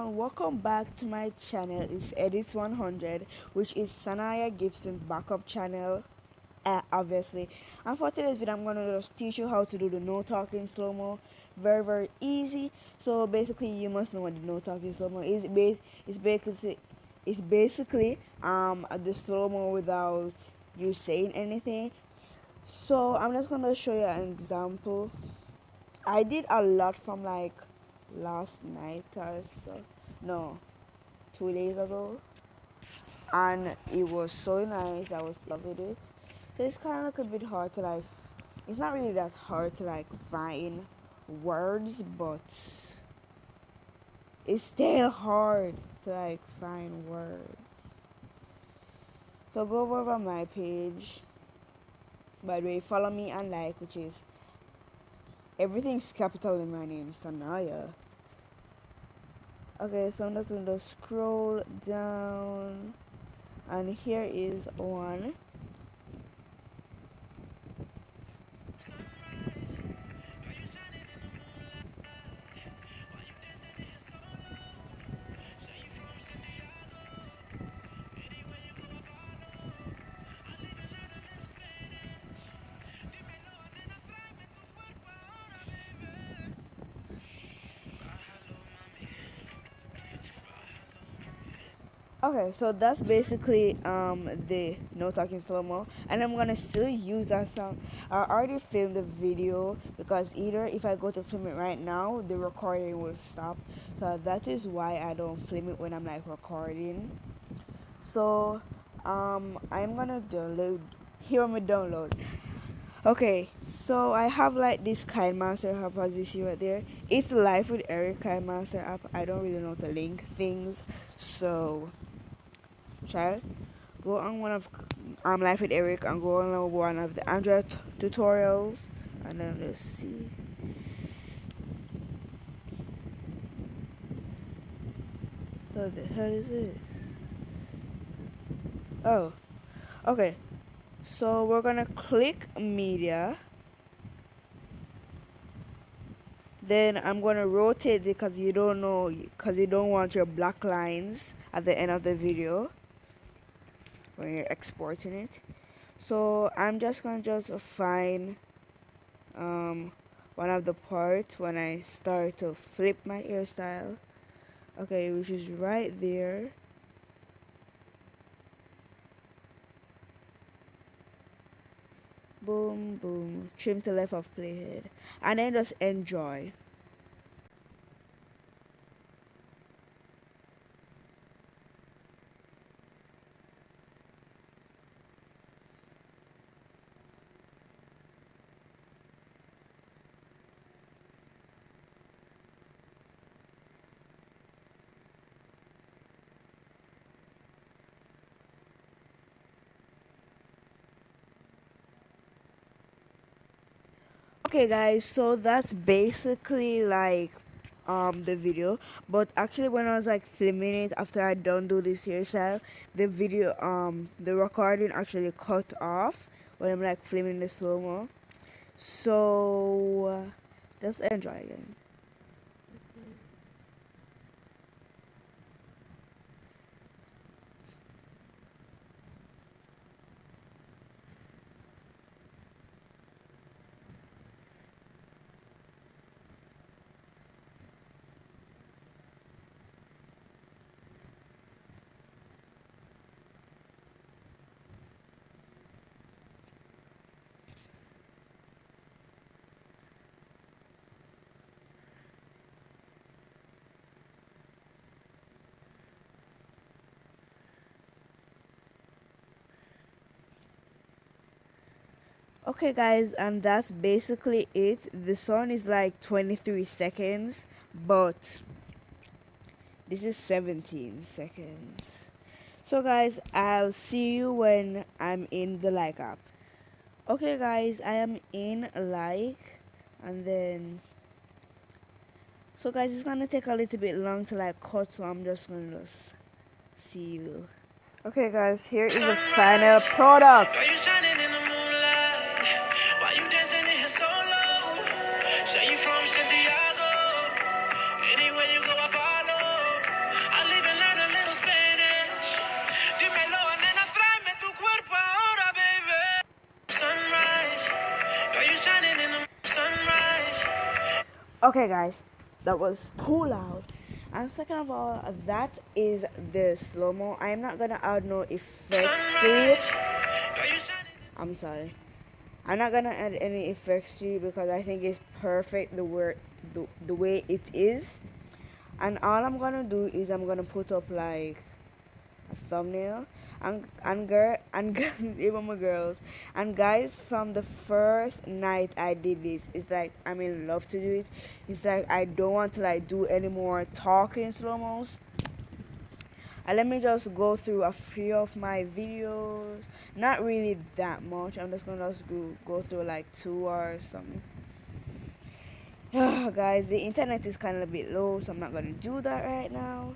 everyone, welcome back to my channel. It's Edits 100, which is Sanaya Gibson's backup channel, obviously. And for today's video, I'm going to just teach you how to do the no talking slow-mo. Very easy. So basically, you must know what the no talking slow-mo is. It's basically the slow-mo without you saying anything. So I'm just going to show you an example. I did a lot from like last night or so. No, 2 days ago. And it was so nice. I was loving it. So it's kind of like a bit hard to like. It's not really that hard to like find words, but it's still hard to like find words. So go over on my page. By the way, follow me and like, which is everything's capital in my name, Sanaya. Okay, so I'm just going to scroll down, and here is one. Okay, so that's basically the no talking slow mo, and I'm gonna still use that song. I already filmed the video because either if I go to film it right now, the recording will stop. So that is why I don't film it when I'm like recording. So I'm gonna download. Here on my download. Okay, so I have like this Kind Master app as you see right there. It's Life with Eric Kind Master app. I don't really know how to link things, so try go on one of Life with Eric and go on one of the Android tutorials, and then let's see. What the hell is this? Oh, okay. So we're gonna click media. Then I'm gonna rotate because you don't know, because you don't want your black lines at the end of the video when you're exporting it. So I'm just gonna find one of the parts when I start to flip my hairstyle. Okay, which is right there. Boom, boom. Trim to left of playhead. And then just enjoy. Okay guys, so that's basically like the video, but actually when I was like filming it after I done do this hairstyle, the video the recording actually cut off when I'm like filming the slow-mo. So just enjoy again. Okay guys, and that's basically it. The song is like 23 seconds, but this is 17 seconds. So guys, I'll see you when I'm in the like app. Okay guys, I am in like, and then so guys, it's gonna take a little bit long to like cut, so I'm just gonna see you. Okay guys, here is the final product. Say you from Santiago. Anywhere you go, I follow. Okay, guys, that was too loud. And second of all, that is the slow mo. I am not gonna add no effects to it. I'm sorry. I'm not gonna add any effects to it because I think it's perfect the way it is. And all I'm gonna do is I'm gonna put up like a thumbnail and girl and even my girls and guys, from the first night I did this, it's like I'm in love to do it. It's like I don't want to like do any more talking slow mos. And let me just go through a few of my videos, not really that much. I'm just gonna just go through like 2 or something. Guys, the internet is kind of a bit low, so I'm not gonna do that right now.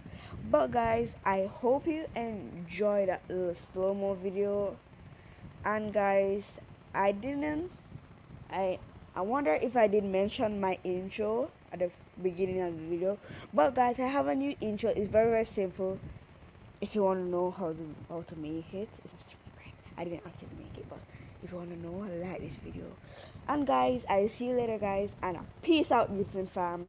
But guys, I hope you enjoyed that little slow-mo video. And guys, I didn't I wonder if I did mention my intro at the beginning of the video. But guys, I have a new intro. It's very simple. If you want to know how to make it, it's a secret. I didn't actually make it, but if you want to know, like this video. And guys, I'll see you later, guys, and peace out, Gibson fam.